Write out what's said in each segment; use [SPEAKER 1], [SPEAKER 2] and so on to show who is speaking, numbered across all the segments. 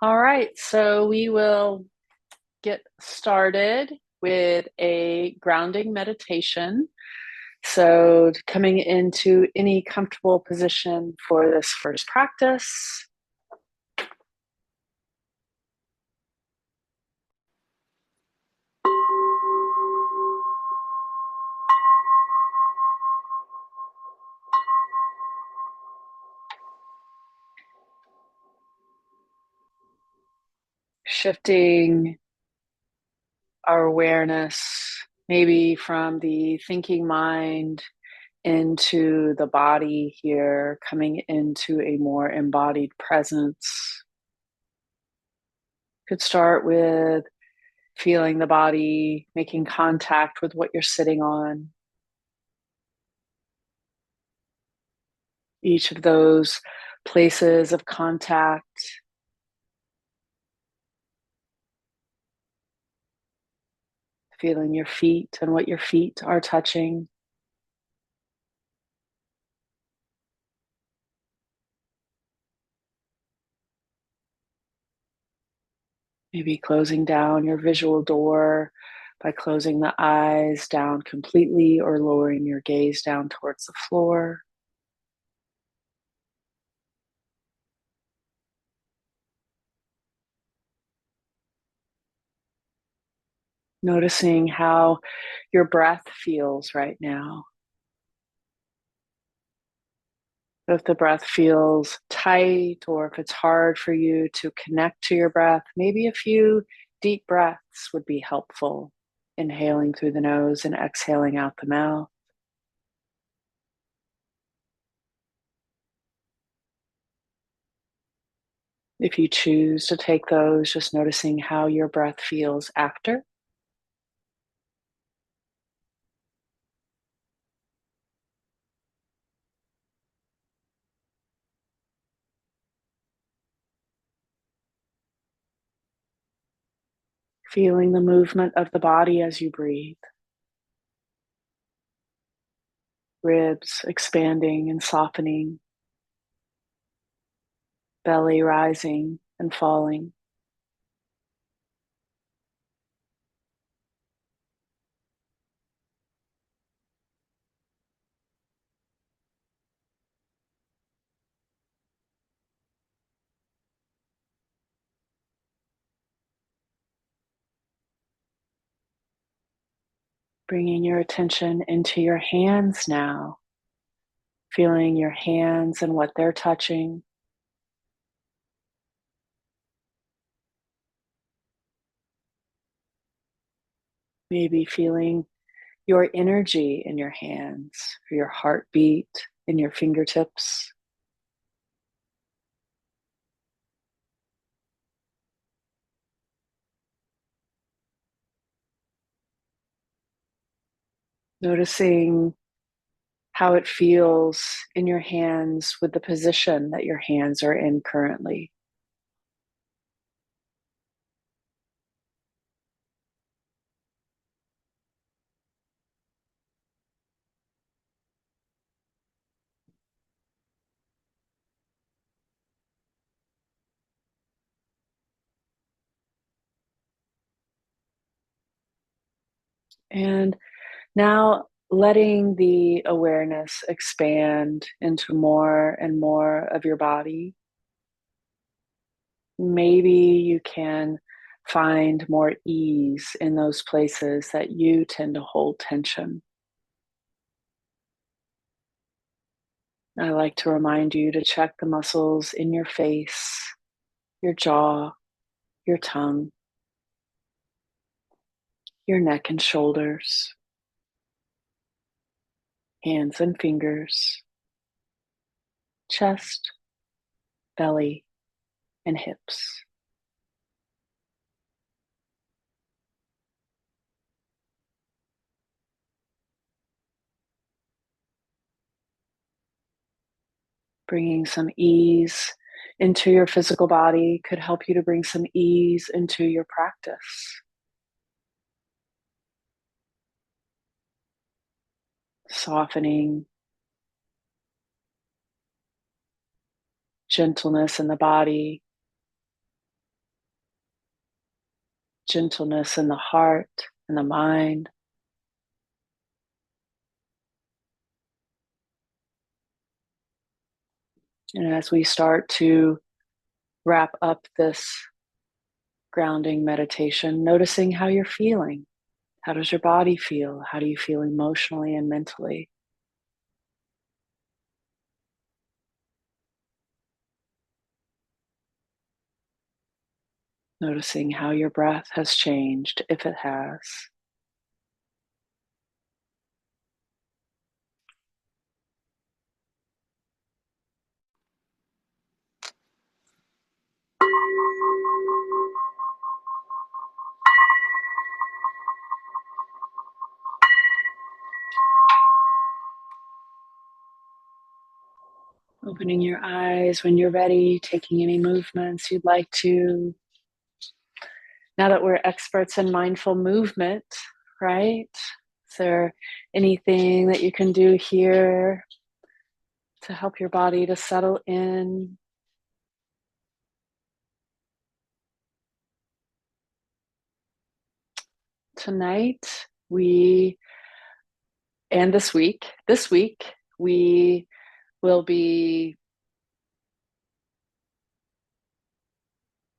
[SPEAKER 1] All right, so we will get started with a grounding meditation. So, coming into any comfortable position for this first practice. Shifting our awareness maybe from the thinking mind into the body here, coming into a more embodied presence. Could start with feeling the body, making contact with what you're sitting on. Each of those places of contact, feeling your feet and what your feet are touching. Maybe closing down your visual door by closing the eyes down completely or lowering your gaze down towards the floor. Noticing how your breath feels right now. If the breath feels tight or if it's hard for you to connect to your breath, maybe a few deep breaths would be helpful. Inhaling through the nose and exhaling out the mouth. If you choose to take those, just noticing how your breath feels after. Feeling the movement of the body as you breathe. Ribs expanding and softening. Belly rising and falling. Bringing your attention into your hands now. Feeling your hands and what they're touching. Maybe feeling your energy in your hands, your heartbeat in your fingertips. Noticing how it feels in your hands with the position that your hands are in currently. And now letting the awareness expand into more and more of your body. Maybe you can find more ease in those places that you tend to hold tension. I like to remind you to check the muscles in your face, your jaw, your tongue, your neck and shoulders, hands and fingers, chest, belly, and hips. Bringing some ease into your physical body could help you to bring some ease into your practice. Softening, gentleness in the body, gentleness in the heart and the mind. And as we start to wrap up this grounding meditation, noticing how you're feeling. How does your body feel? How do you feel emotionally and mentally? Noticing how your breath has changed, if it has. Opening your eyes when you're ready, taking any movements you'd like to. Now that we're experts in mindful movement, right? Is there anything that you can do here to help your body to settle in? Tonight, and this week, we will be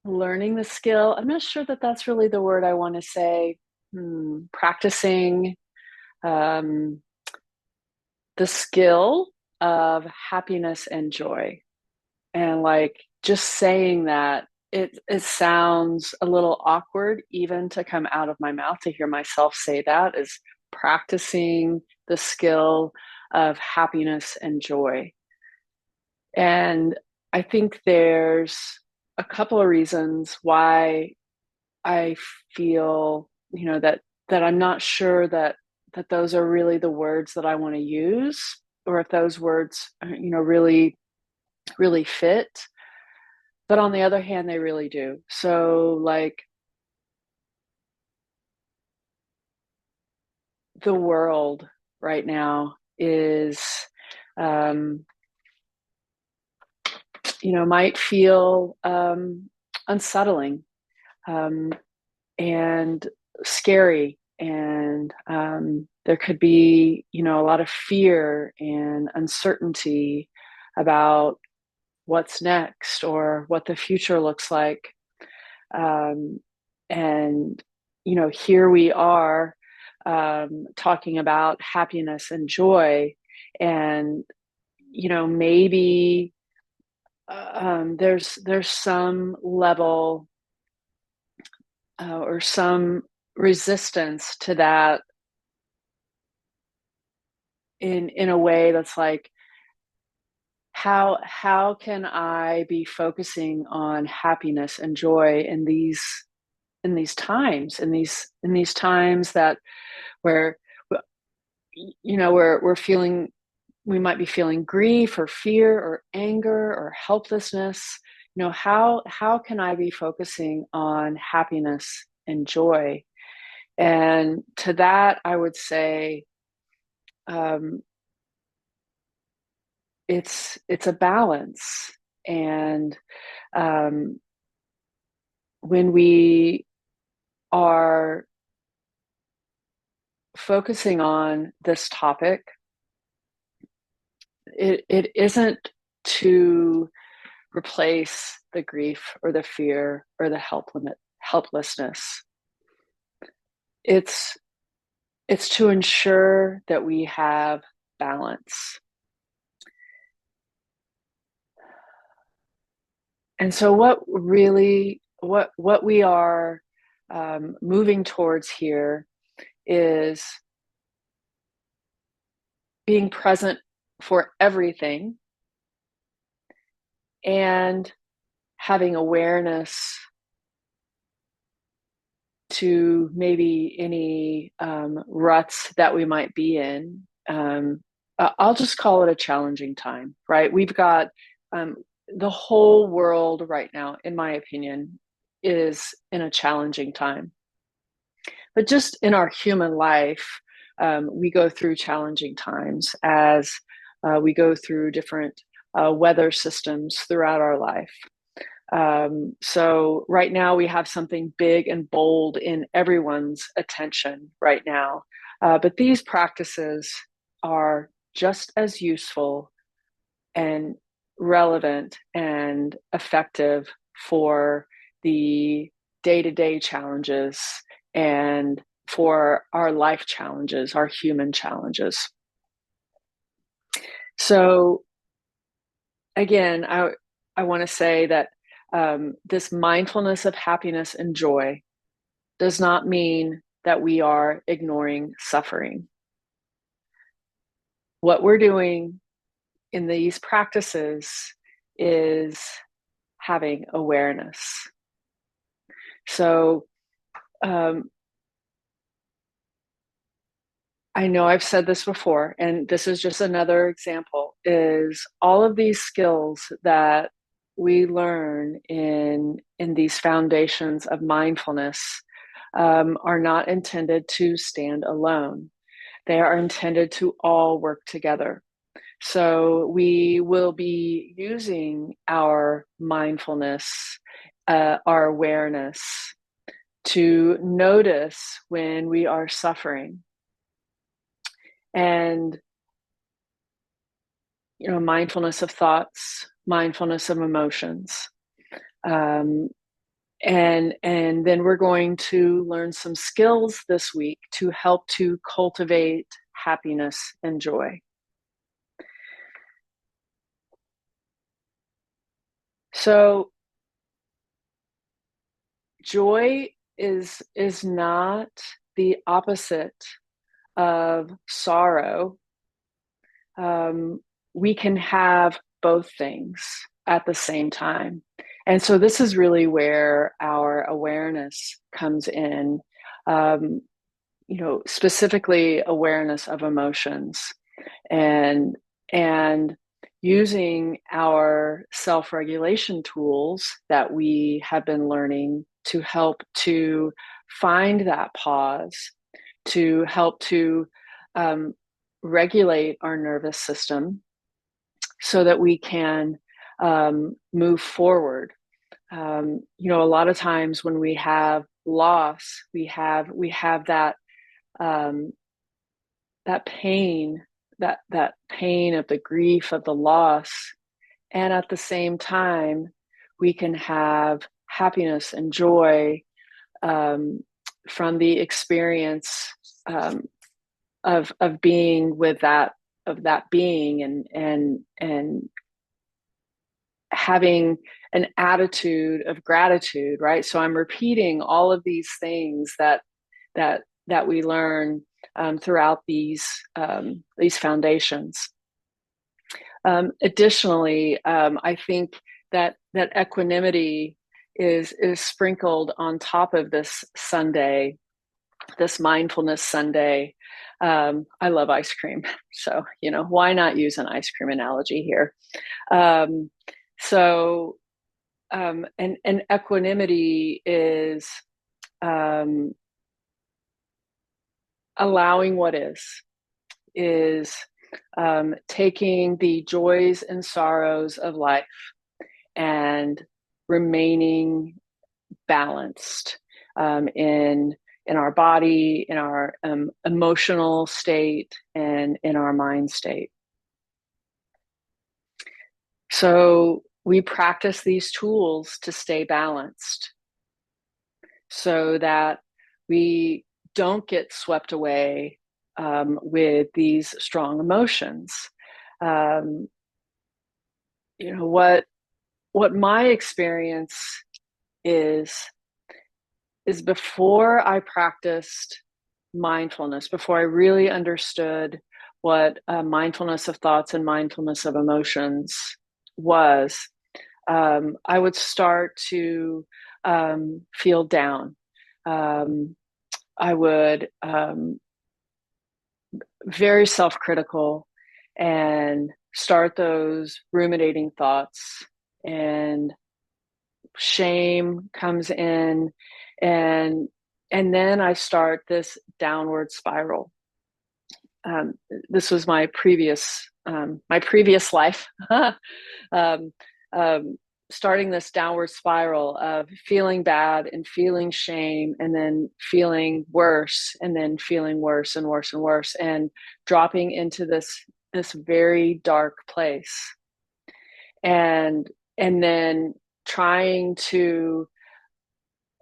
[SPEAKER 1] learning the skill. I'm not sure that that's really the word I want to say. Practicing um, the skill of happiness and joy. And like just saying that, it sounds a little awkward even to come out of my mouth to hear myself say that, is practicing the skill of happiness and joy. And I think there's a couple of reasons why I feel, that I'm not sure that those are really the words that I want to use, or if those words, really, really fit. But on the other hand, they really do. So, like, the world right now is, um, might feel unsettling, um, and scary. And there could be, a lot of fear and uncertainty about what's next or what the future looks like. Um, and, here we are, talking about happiness and joy. And, maybe there's some level or some resistance to that, in a way that's like, how can I be focusing on happiness and joy in these times that where, we're feeling, we might be feeling grief or fear or anger or helplessness. How can I be focusing on happiness and joy? And to that, I would say, um, it's a balance. And um, when we are focusing on this topic, it isn't to replace the grief or the fear or the helplessness. It's to ensure that we have balance. And so what we are moving towards here is being present for everything and having awareness to maybe any ruts that we might be in. I'll just call it a challenging time, right? We've got the whole world right now, in my opinion, is in a challenging time. But just in our human life, we go through challenging times as we go through different weather systems throughout our life. So right now we have something big and bold in everyone's attention right now. But these practices are just as useful and relevant and effective for the day-to-day challenges and for our life challenges, our human challenges. So again, I want to say that this mindfulness of happiness and joy does not mean that we are ignoring suffering. What we're doing in these practices is having awareness. So I know I've said this before, and this is just another example, is all of these skills that we learn in these foundations of mindfulness are not intended to stand alone. They are intended to all work together. So we will be using our mindfulness, our awareness, to notice when we are suffering. And, mindfulness of thoughts, mindfulness of emotions. And then we're going to learn some skills this week to help to cultivate happiness and joy. So joy is not the opposite of sorrow. We can have both things at the same time. And so this is really where our awareness comes in, specifically awareness of emotions and using our self-regulation tools that we have been learning to help to find that pause, to help to regulate our nervous system so that we can move forward. A lot of times when we have loss, we have that that pain, that pain of the grief of the loss, and at the same time, we can have happiness and joy from the experience of being with that being and having an attitude of gratitude, right? So I'm repeating all of these things that we learn throughout these foundations. Additionally, I think that equanimity is sprinkled on top of this Sunday, this mindfulness Sunday. I love ice cream, so why not use an ice cream analogy here? And equanimity is allowing what is taking the joys and sorrows of life and remaining balanced in our body, in our emotional state, and in our mind state. So we practice these tools to stay balanced so that we don't get swept away with these strong emotions. What my experience is before I practiced mindfulness, before I really understood what mindfulness of thoughts and mindfulness of emotions was, I would start to feel down. I would very self-critical and start those ruminating thoughts, and shame comes in, and then I start this downward spiral. this was my previous life, um, um, starting this downward spiral of feeling bad and feeling shame and then feeling worse and then feeling worse and worse and worse and dropping into this very dark place, and then trying to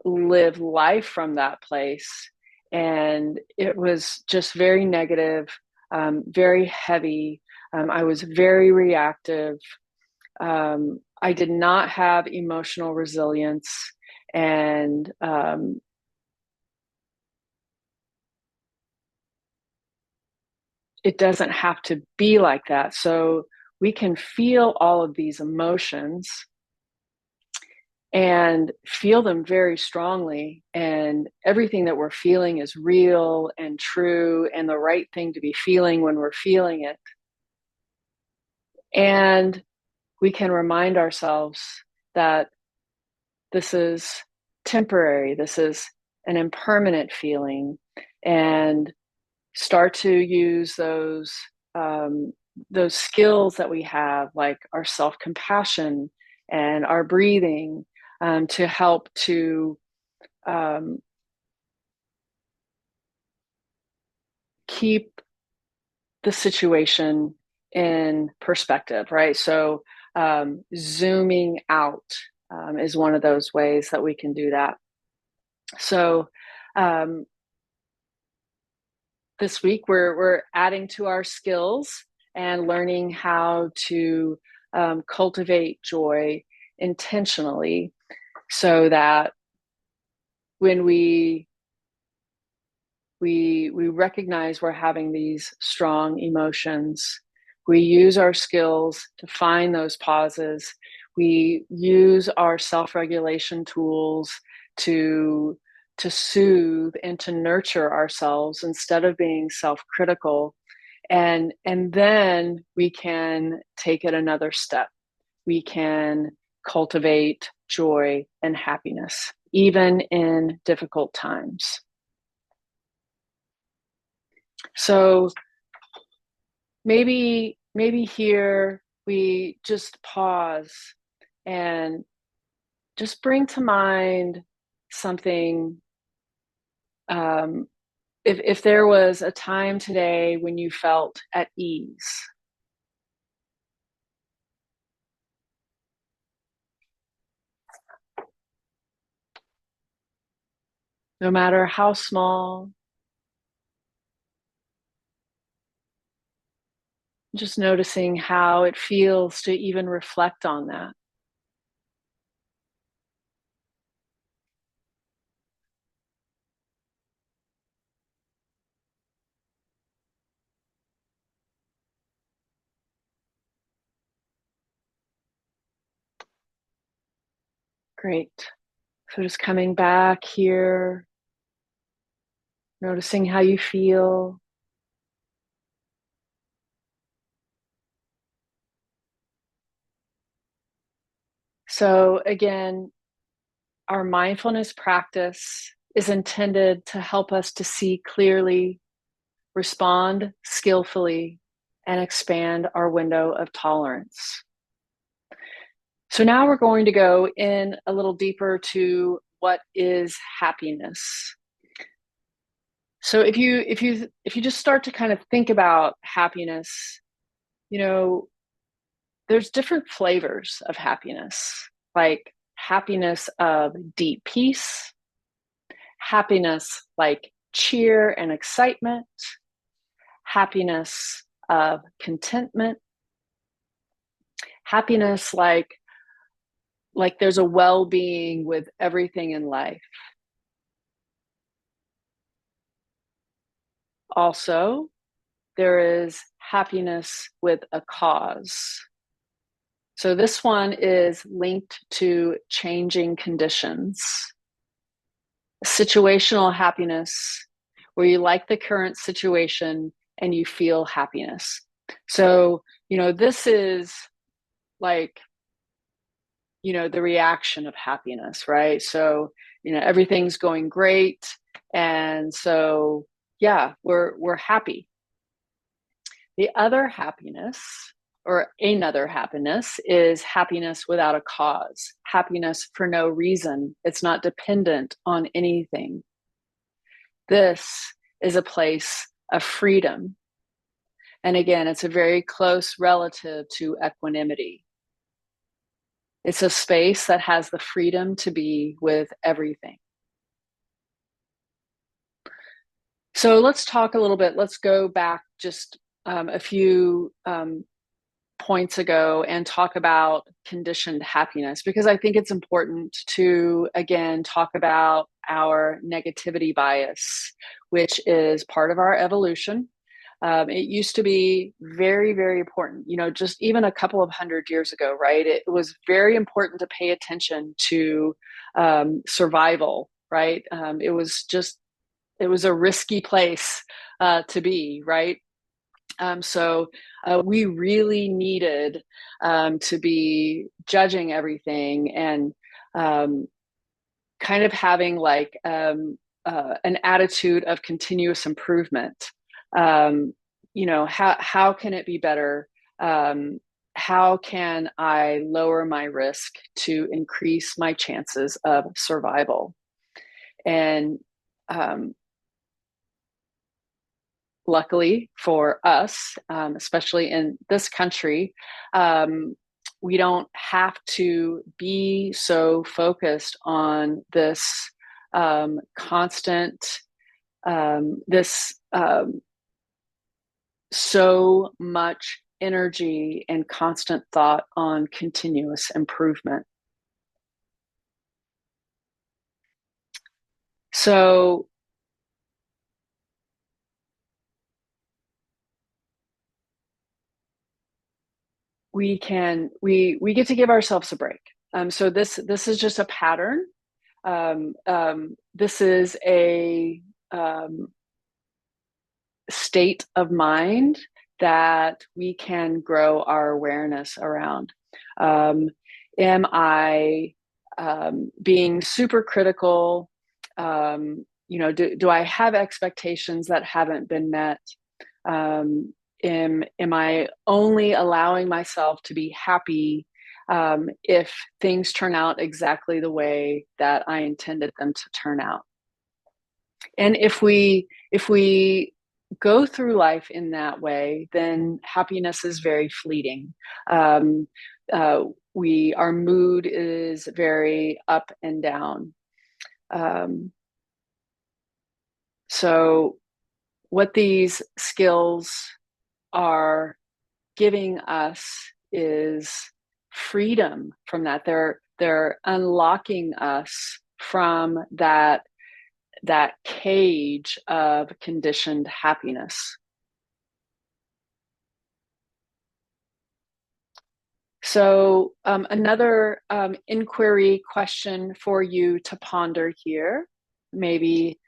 [SPEAKER 1] live life from that place. And it was just very negative, very heavy. I was very reactive. I did not have emotional resilience. And it doesn't have to be like that. So we can feel all of these emotions and feel them very strongly. And everything that we're feeling is real and true and the right thing to be feeling when we're feeling it. And we can remind ourselves that this is temporary, this is an impermanent feeling, and start to use those skills that we have, like our self-compassion and our breathing, to help to um, keep the situation in perspective, right? So zooming out is one of those ways that we can do that. So um, this week we're adding to our skills and learning how to cultivate joy intentionally, so that when we recognize we're having these strong emotions, we use our skills to find those pauses. We use our self-regulation tools to soothe and to nurture ourselves instead of being self-critical. And then we can take it another step. We can cultivate joy and happiness even in difficult times. So maybe here we just pause and just bring to mind something. If there was a time today when you felt at ease, no matter how small, just noticing how it feels to even reflect on that. Great. So just coming back here, noticing how you feel. So again, our mindfulness practice is intended to help us to see clearly, respond skillfully, and expand our window of tolerance. So now we're going to go in a little deeper to what is happiness. So if you just start to kind of think about happiness, you know, there's different flavors of happiness, like happiness of deep peace, happiness like cheer and excitement, happiness of contentment, happiness like there's a well-being with everything in life. Also, there is happiness with a cause. So this one is linked to changing conditions. Situational happiness, where you like the current situation and you feel happiness. So, this is like, the reaction of happiness, right? So, everything's going great. And so, yeah, we're happy. The other happiness, or another happiness, is happiness without a cause, happiness for no reason. It's not dependent on anything. This is a place of freedom. And again, it's a very close relative to equanimity. It's a space that has the freedom to be with everything. So let's talk a little bit. Let's go back just a few points ago and talk about conditioned happiness, because I think it's important to, again, talk about our negativity bias, which is part of our evolution. It used to be very, very important, just even a couple of 100 years ago, right? It was very important to pay attention to survival, right? It was a risky place to be, right? So we really needed to be judging everything and kind of having like an attitude of continuous improvement. How can it be better? How can I lower my risk to increase my chances of survival? And luckily for us, especially in this country, we don't have to be so focused on this constant, this so much energy and constant thought on continuous improvement. So we get to give ourselves a break. So this is just a pattern. This is a state of mind that we can grow our awareness around. Am I being super critical? Do I have expectations that haven't been met? Am I only allowing myself to be happy if things turn out exactly the way that I intended them to turn out? And if we go through life in that way, then happiness is very fleeting. Um, our mood is very up and down. So what these skills are giving us is freedom from that. They're unlocking us from that cage of conditioned happiness. So another inquiry question for you to ponder here, maybe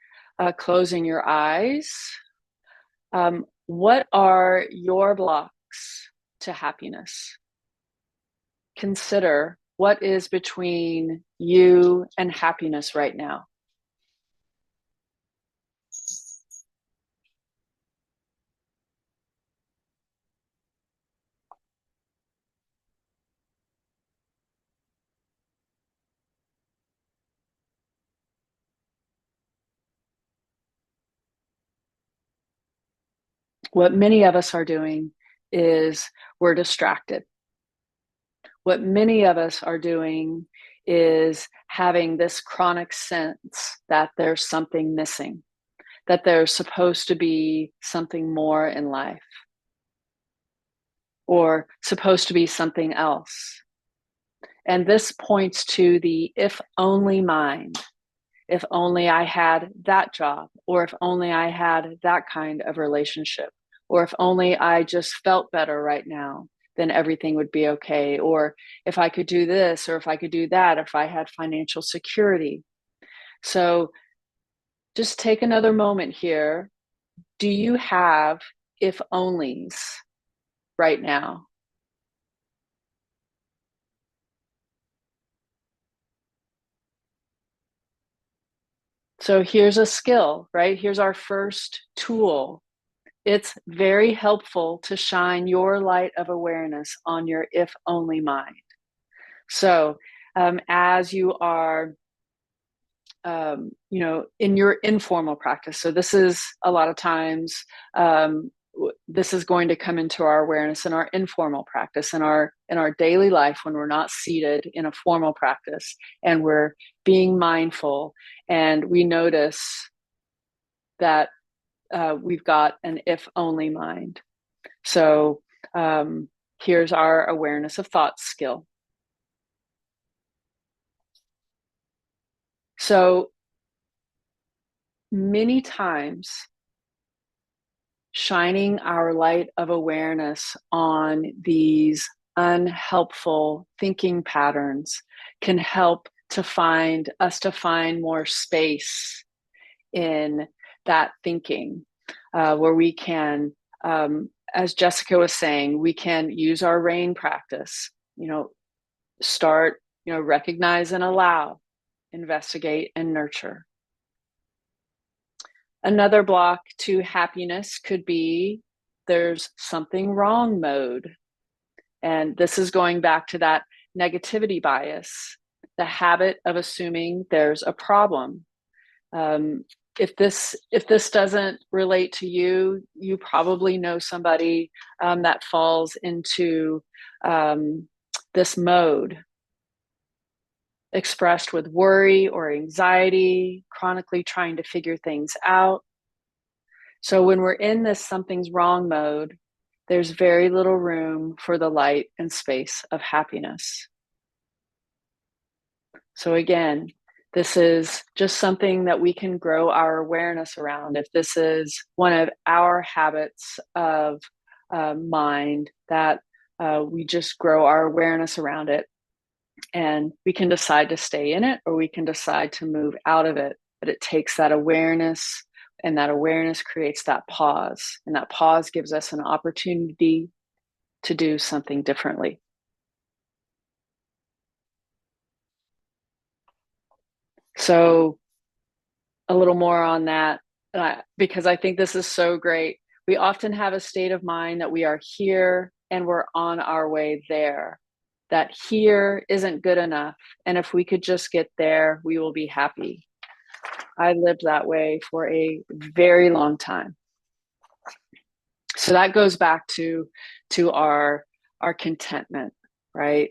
[SPEAKER 1] closing your eyes. What are your blocks to happiness? Consider what is between you and happiness right now. What many of us are doing is we're distracted. What many of us are doing is having this chronic sense that there's something missing, that there's supposed to be something more in life, or supposed to be something else. And this points to the if only mind. If only I had that job, or if only I had that kind of relationship, or if only I just felt better right now, then everything would be okay. Or if I could do this, or if I could do that, if I had financial security. So just take another moment here. Do you have if onlys right now? So here's a skill, right? Here's our first tool It's very helpful to shine your light of awareness on your if only mind. So, as you are, in your informal practice, so this is a lot of times, this is going to come into our awareness in our informal practice, in our daily life, when we're not seated in a formal practice and we're being mindful, and we notice that we've got an if only mind. So here's our awareness of thought skill. So many times, shining our light of awareness on these unhelpful thinking patterns can help to find more space in that thinking, where we can, as Jessica was saying, we can use our RAIN practice, start, recognize and allow, investigate and nurture. Another block to happiness could be there's something wrong mode. And this is going back to that negativity bias, the habit of assuming there's a problem. If this doesn't relate to you, you probably know somebody that falls into this mode, expressed with worry or anxiety, chronically trying to figure things out. So when we're in this something's wrong mode, there's very little room for the light and space of happiness. So again, this is just something that we can grow our awareness around. If this is one of our habits of mind, that we just grow our awareness around it. And we can decide to stay in it, or we can decide to move out of it. But it takes that awareness, and that awareness creates that pause. And that pause gives us an opportunity to do something differently. So a little more on that, because I think this is so great. We often have a state of mind that we are here and we're on our way there. That here isn't good enough. And if we could just get there, we will be happy. I lived that way for a very long time. So that goes back to our contentment, right?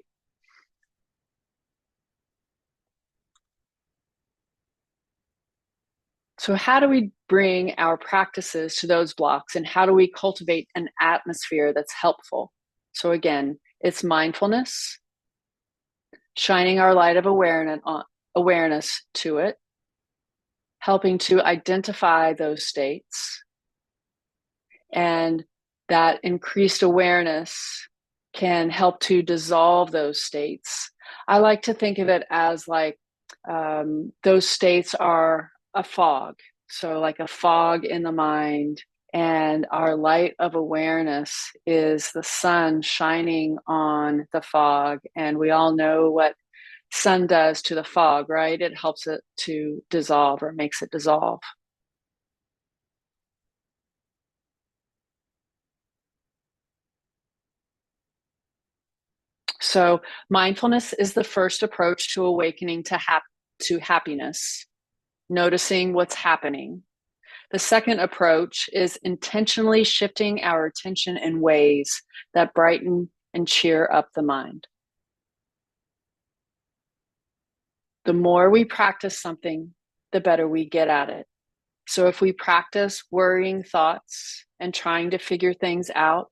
[SPEAKER 1] So how do we bring our practices to those blocks, and how do we cultivate an atmosphere that's helpful? So again, it's mindfulness, shining our light of awareness to it, helping to identify those states, and that increased awareness can help to dissolve those states. I like to think of it as like those states are a fog. So like a fog in the mind, and our light of awareness is the sun shining on the fog. And we all know what sun does to the fog, right? It helps it to dissolve, or makes it dissolve. So mindfulness is the first approach to awakening to happiness, noticing what's happening. The second approach is intentionally shifting our attention in ways that brighten and cheer up the mind. The more we practice something, the better we get at it. So if we practice worrying thoughts and trying to figure things out,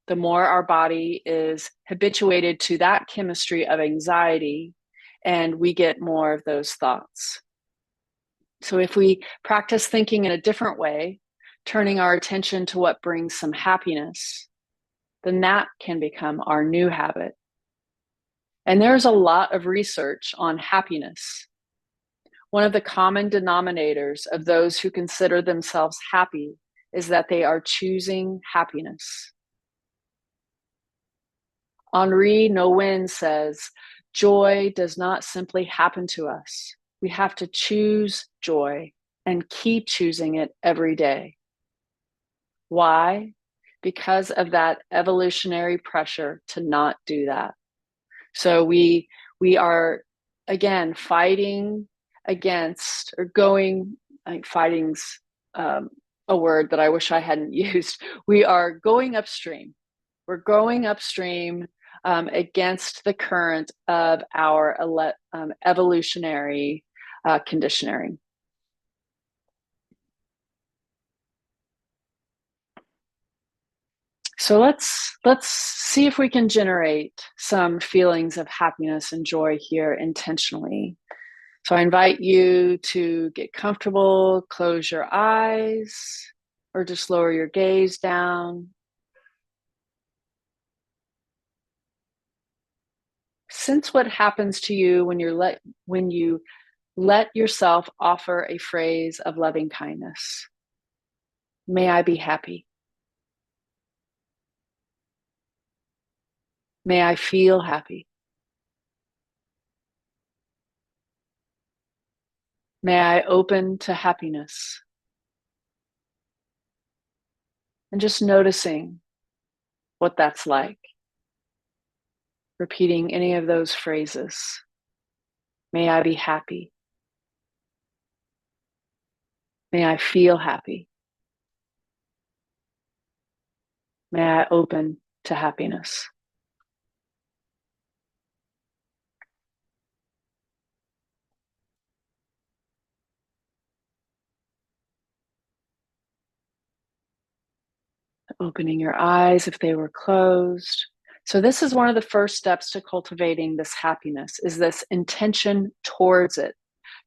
[SPEAKER 1] the more our body is habituated to that chemistry of anxiety, and we get more of those thoughts. So if we practice thinking in a different way, turning our attention to what brings some happiness, then that can become our new habit. And there's a lot of research on happiness. One of the common denominators of those who consider themselves happy is that they are choosing happiness. Henri Nouwen says, joy does not simply happen to us. We have to choose joy and keep choosing it every day. Why? Because of that evolutionary pressure to not do that. So we are, again, fighting against, or going, like, fighting's a word that I wish I hadn't used. We are going upstream. We're going upstream against the current of our evolutionary conditioning. So let's see if we can generate some feelings of happiness and joy here intentionally. So I invite you to get comfortable, close your eyes, or just lower your gaze down. Sense what happens to you when you let yourself offer a phrase of loving kindness. May I be happy. May I feel happy. May I open to happiness. And just noticing what that's like. Repeating any of those phrases. May I be happy. May I feel happy. May I open to happiness. Opening your eyes if they were closed. So this is one of the first steps to cultivating this happiness, is this intention towards it,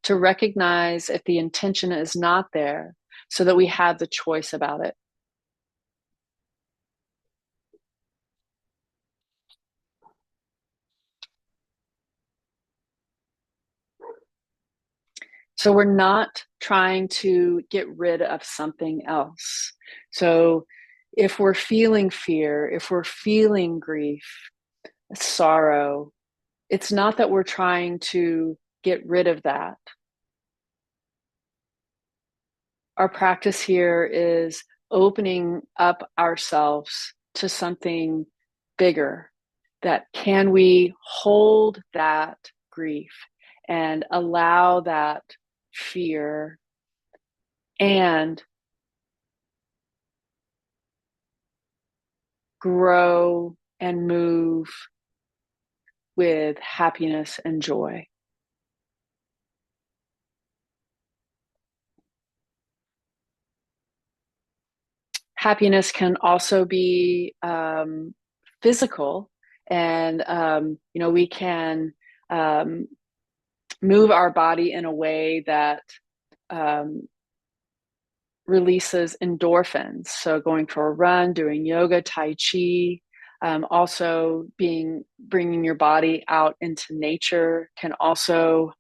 [SPEAKER 1] to recognize if the intention is not there so that we have the choice about it. So we're not trying to get rid of something else. So if we're feeling fear, if we're feeling grief, sorrow, it's not that we're trying to get rid of that. Our practice here is opening up ourselves to something bigger. That can we hold that grief and allow that fear and grow and move with happiness and joy. Happiness can also be physical, and we can move our body in a way that releases endorphins. So going for a run, doing yoga, tai chi, also bringing your body out into nature can also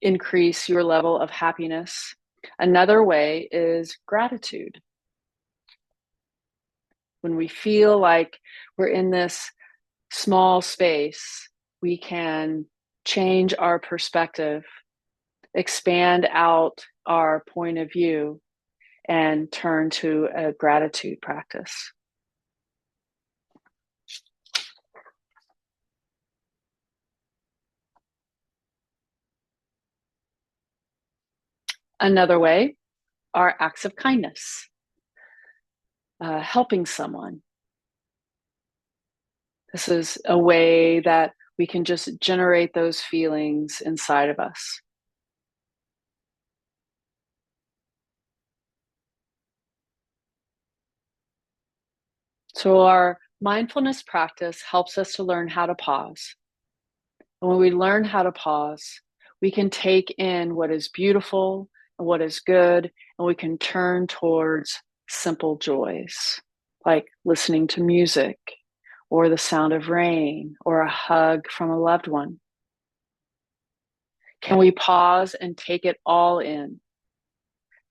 [SPEAKER 1] increase your level of happiness. Another way is gratitude. When we feel like we're in this small space, we can change our perspective, expand out our point of view, and turn to a gratitude practice. Another way are acts of kindness, helping someone. This is a way that we can just generate those feelings inside of us. So our mindfulness practice helps us to learn how to pause. And when we learn how to pause, we can take in what is beautiful and what is good, and we can turn towards simple joys, like listening to music, or the sound of rain, or a hug from a loved one. Can we pause and take it all in,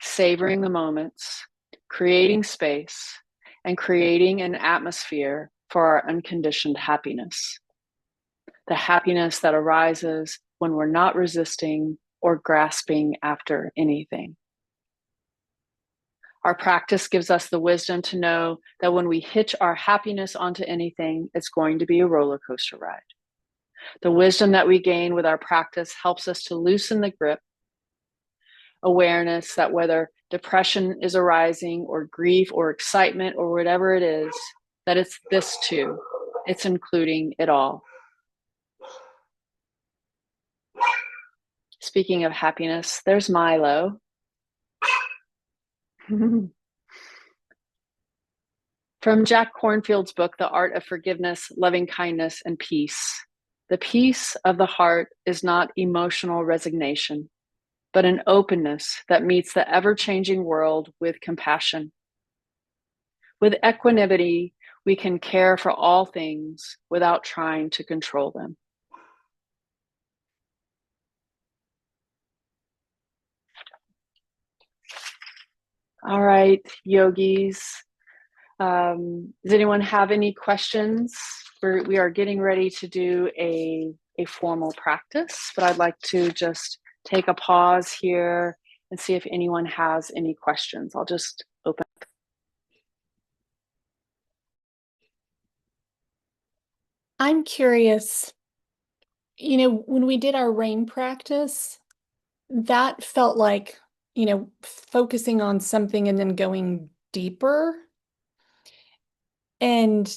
[SPEAKER 1] savoring the moments, creating space, and creating an atmosphere for our unconditioned happiness? The happiness that arises when we're not resisting or grasping after anything. Our practice gives us the wisdom to know that when we hitch our happiness onto anything, it's going to be a roller coaster ride. The wisdom that we gain with our practice helps us to loosen the grip, awareness that whether depression is arising or grief or excitement or whatever it is, that it's this too. It's including it all. Speaking of happiness, there's Milo. From Jack Kornfield's book, The Art of Forgiveness, Loving Kindness, and Peace. The peace of the heart is not emotional resignation, but an openness that meets the ever-changing world with compassion. With equanimity, we can care for all things without trying to control them. All right, yogis. Does anyone have any questions? We are getting ready to do a formal practice, but I'd like to just take a pause here and see if anyone has any questions. I'll just open.
[SPEAKER 2] I'm curious, when we did our rain practice, that felt like, focusing on something and then going deeper. And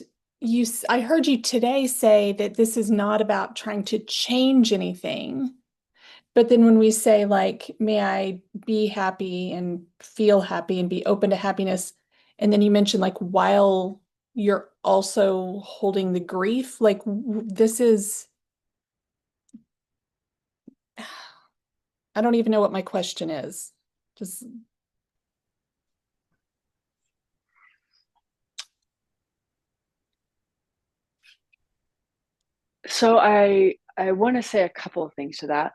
[SPEAKER 2] I heard you today say that this is not about trying to change anything. But then when we say like, may I be happy and feel happy and be open to happiness, and then you mentioned like while you're also holding the grief, like this is, I don't even know what my question is. Just
[SPEAKER 1] So I want to say a couple of things to that.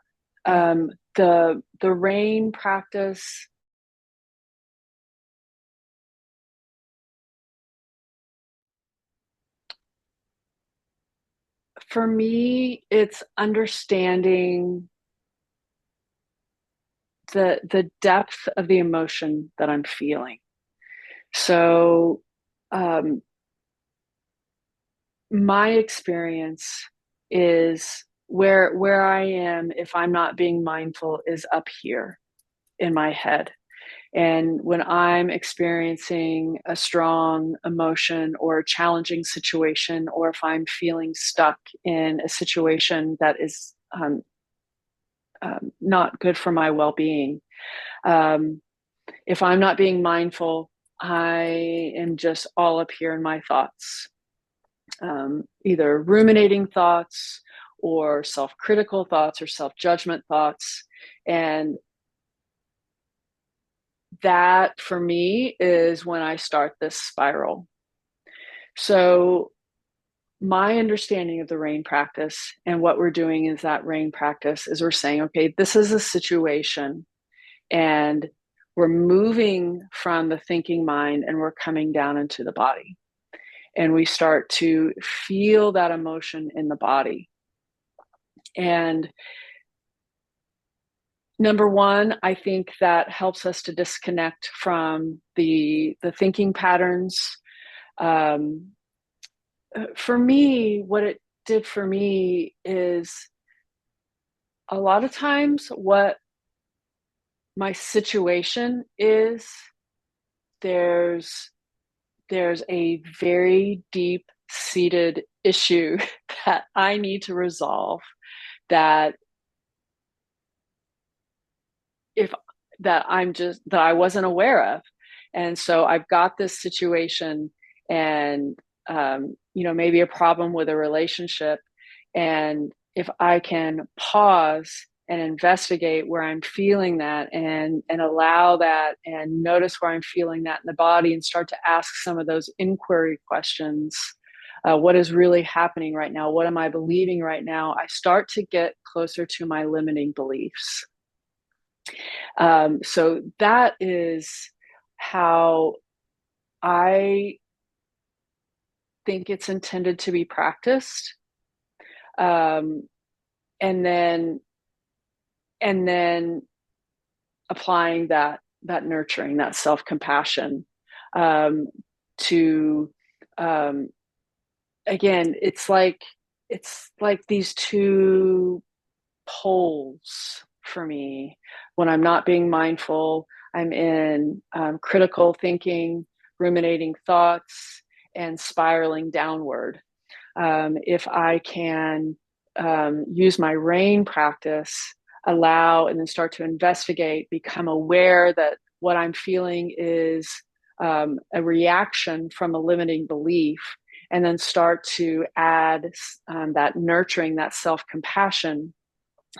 [SPEAKER 1] The rain practice, for me, it's understanding the depth of the emotion that I'm feeling. So my experience is where I am, if I'm not being mindful, is up here in my head. And when I'm experiencing a strong emotion or a challenging situation, or if I'm feeling stuck in a situation that is not good for my well-being, if I'm not being mindful, I am just all up here in my thoughts, either ruminating thoughts or self-critical thoughts or self-judgment thoughts. And that for me is when I start this spiral. So my understanding of the rain practice and what we're doing is that rain practice is we're saying, okay, this is a situation, and we're moving from the thinking mind and we're coming down into the body. And we start to feel that emotion in the body. And number one, I think that helps us to disconnect from the thinking patterns. For me, what it did for me is a lot of times what my situation is, there's a very deep seated issue that I need to resolve, that if that I wasn't aware of. And so I've got this situation, and maybe a problem with a relationship, and if I can pause and investigate where I'm feeling that, and allow that and notice where I'm feeling that in the body, and start to ask some of those inquiry questions. What is really happening right now? What am I believing right now? I start to get closer to my limiting beliefs. So that is how I think it's intended to be practiced. And then applying that nurturing, that self-compassion, to again, it's like these two poles for me. When I'm not being mindful, I'm in critical thinking, ruminating thoughts, and spiraling downward. If I can use my RAIN practice, allow and then start to investigate, become aware that what I'm feeling is a reaction from a limiting belief, and then start to add that nurturing, that self-compassion,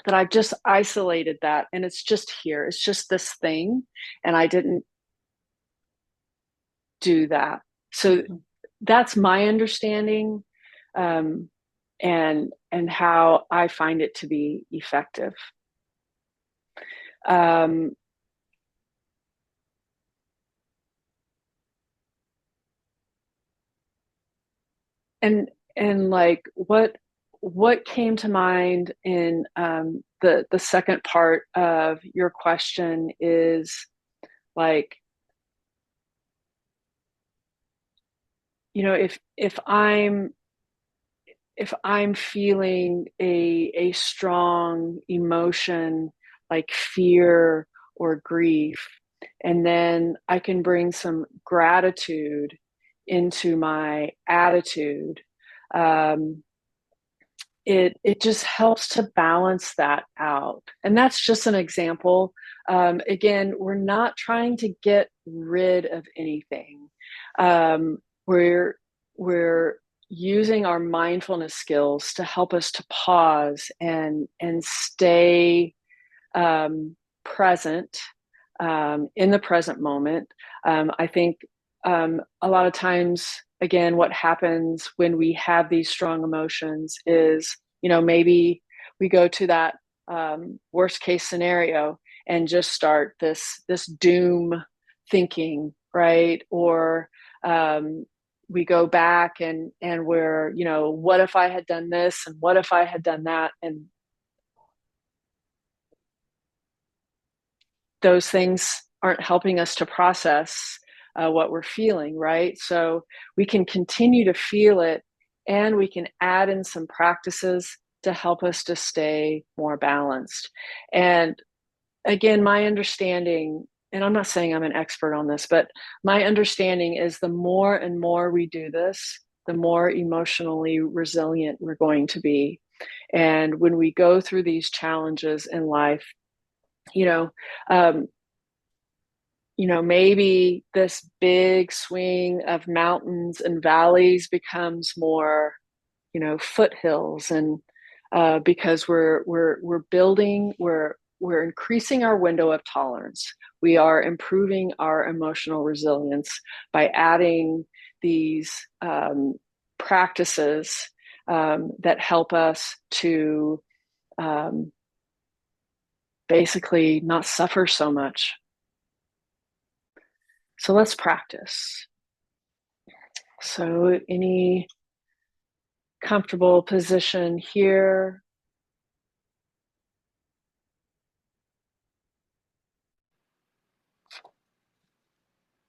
[SPEAKER 1] that I've just isolated that and it's just here. It's just this thing. And I didn't do that. So that's my understanding, and how I find it to be effective. Um, and like what came to mind in the second part of your question is like, you know, if I'm feeling a strong emotion like fear or grief, and then I can bring some gratitude into my attitude, um, it just helps to balance that out. And that's just an example. Again, we're not trying to get rid of anything. We're using our mindfulness skills to help us to pause and stay present, in the present moment. I think a lot of times, again, what happens when we have these strong emotions is, you know, maybe we go to that worst case scenario and just start this doom thinking, right? Or we go back and we're, you know, what if I had done this and what if I had done that? And those things aren't helping us to process what we're feeling, right? So we can continue to feel it, and we can add in some practices to help us to stay more balanced. And again, my understanding, and I'm not saying I'm an expert on this, but my understanding is the more and more we do this, the more emotionally resilient we're going to be. And when we go through these challenges in life, you know, um, maybe this big swing of mountains and valleys becomes more, foothills, and because we're building, we're increasing our window of tolerance. We are improving our emotional resilience by adding these practices that help us to basically not suffer so much. So let's practice. So any comfortable position here.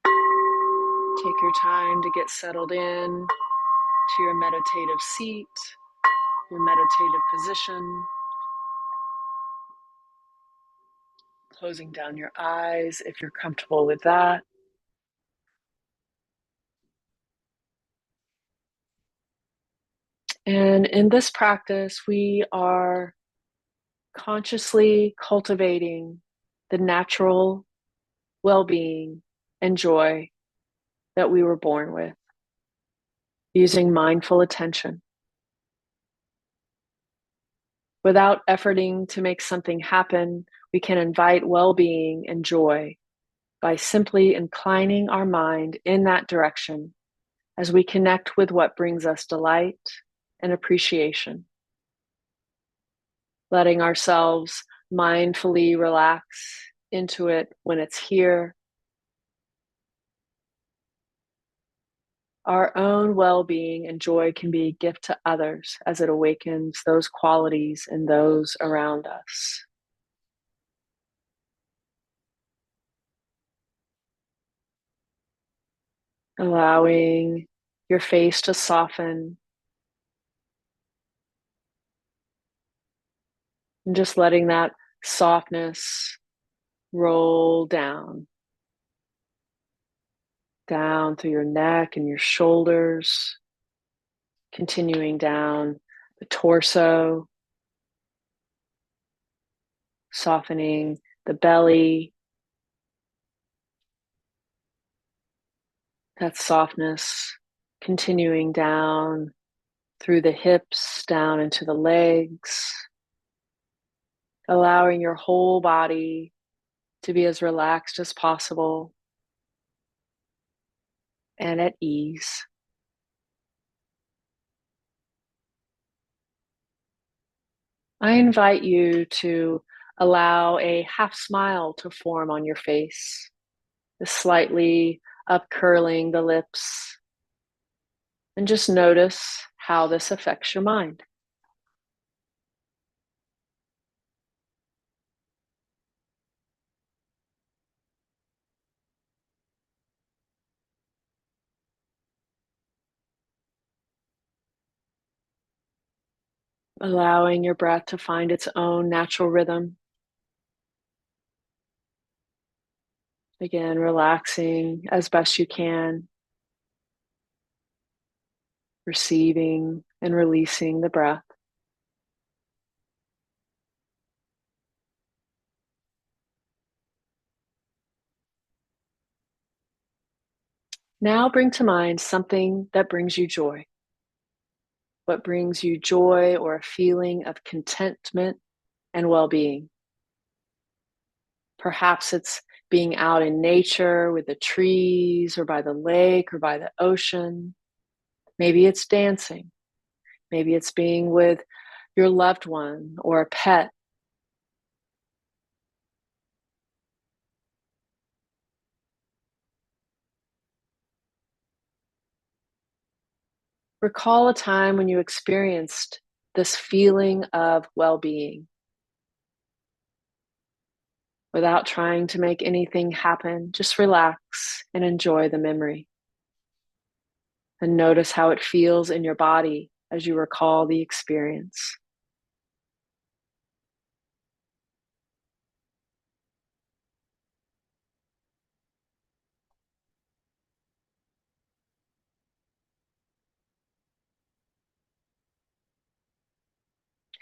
[SPEAKER 1] Take your time to get settled in to your meditative seat, your meditative position. Closing down your eyes if you're comfortable with that. And in this practice, we are consciously cultivating the natural well-being and joy that we were born with, using mindful attention. Without efforting to make something happen, we can invite well-being and joy by simply inclining our mind in that direction as we connect with what brings us delight and appreciation. Letting ourselves mindfully relax into it when it's here. Our own well-being and joy can be a gift to others as it awakens those qualities in those around us. allowing your face to soften and just letting that softness roll down through your neck and your shoulders, continuing down the torso, softening the belly, that softness continuing down through the hips, down into the legs, allowing your whole body to be as relaxed as possible and at ease. I invite you to allow a half smile to form on your face, slightly upcurling the lips, and just notice how this affects your mind. Allowing your breath to find its own natural rhythm. Again, relaxing as best you can, receiving and releasing the breath. Now bring to mind something that brings you joy. What brings you joy or a feeling of contentment and well-being? Perhaps it's being out in nature with the trees or by the lake or by the ocean. Maybe it's dancing. Maybe it's being with your loved one or a pet. Recall a time when you experienced this feeling of well-being without trying to make anything happen. Just relax and enjoy the memory. And notice how it feels in your body as you recall the experience.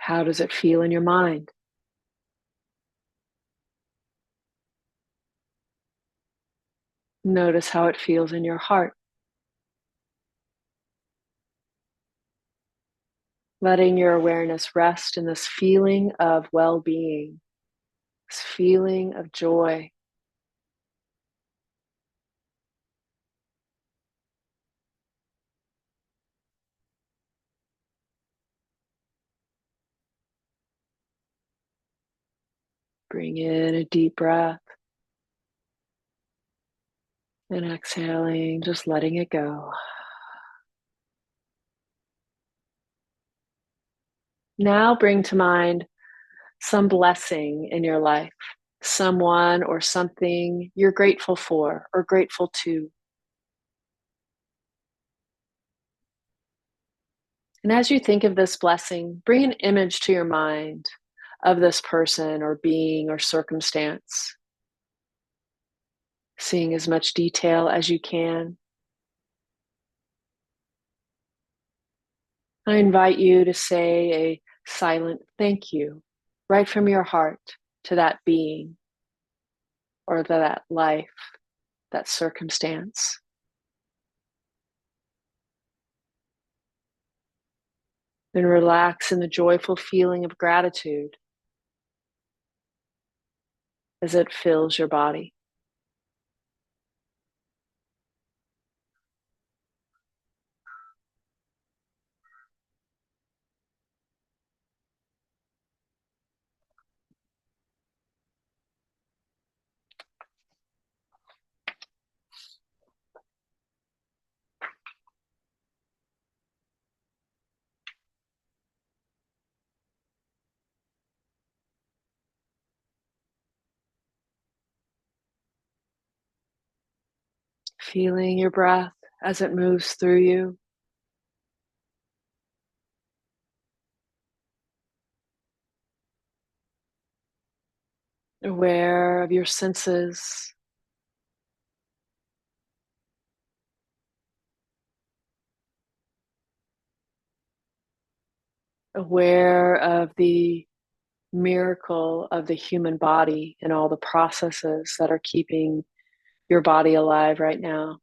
[SPEAKER 1] How does it feel in your mind? Notice how it feels in your heart. Letting your awareness rest in this feeling of well-being, this feeling of joy. Bring in a deep breath and exhaling, just letting it go. Now bring to mind some blessing in your life, someone or something you're grateful for or grateful to. And as you think of this blessing, bring an image to your mind of this person or being or circumstance, seeing as much detail as you can. I invite you to say a silent thank you right from your heart to that being or to that life, that circumstance. Then relax in the joyful feeling of gratitude as it fills your body. Feeling your breath as it moves through you. Aware of your senses, aware of the miracle of the human body and all the processes that are keeping your body alive right now.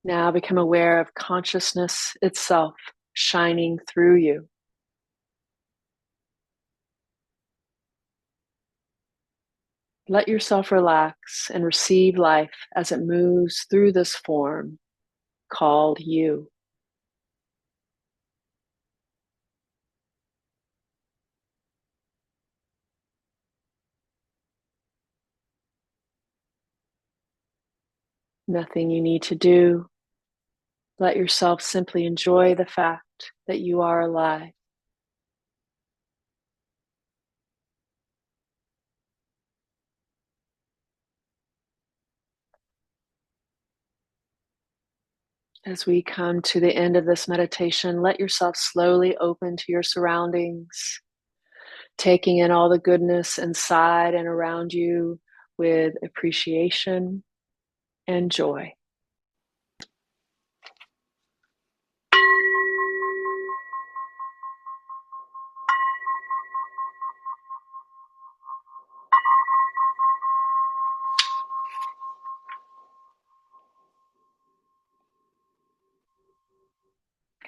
[SPEAKER 1] Now become aware of consciousness itself shining through you. Let yourself relax and receive life as it moves through this form called you. Nothing you need to do. Let yourself simply enjoy the fact that you are alive. As we come to the end of this meditation, let yourself slowly open to your surroundings, taking in all the goodness inside and around you with appreciation and joy.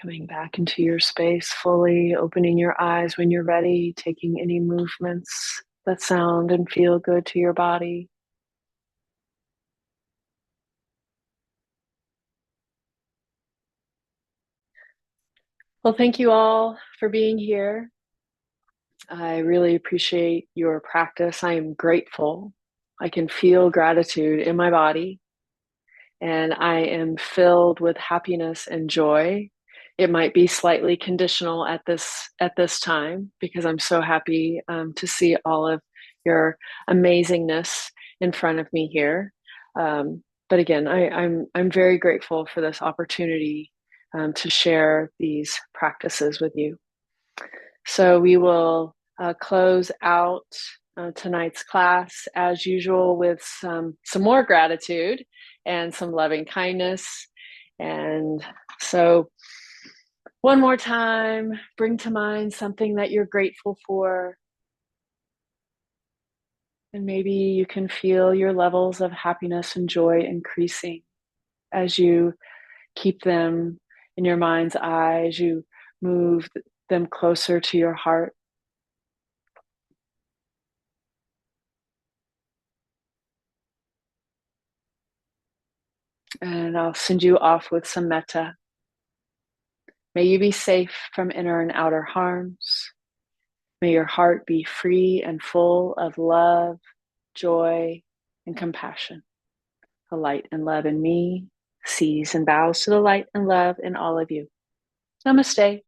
[SPEAKER 1] Coming back into your space fully, opening your eyes when you're ready, taking any movements that sound and feel good to your body. Well, thank you all for being here. I really appreciate your practice. I am grateful. I can feel gratitude in my body, and I am filled with happiness and joy. It might be slightly conditional at this time because I'm so happy to see all of your amazingness in front of me here. But again, I'm very grateful for this opportunity to share these practices with you. So we will close out tonight's class as usual with some more gratitude and some loving kindness. And so one more time, bring to mind something that you're grateful for. And maybe you can feel your levels of happiness and joy increasing as you keep them in your mind's eye, as you move them closer to your heart. And I'll send you off with some metta. May you be safe from inner and outer harms. May your heart be free and full of love, joy, and compassion. The light and love in me sees and bows to the light and love in all of you. Namaste.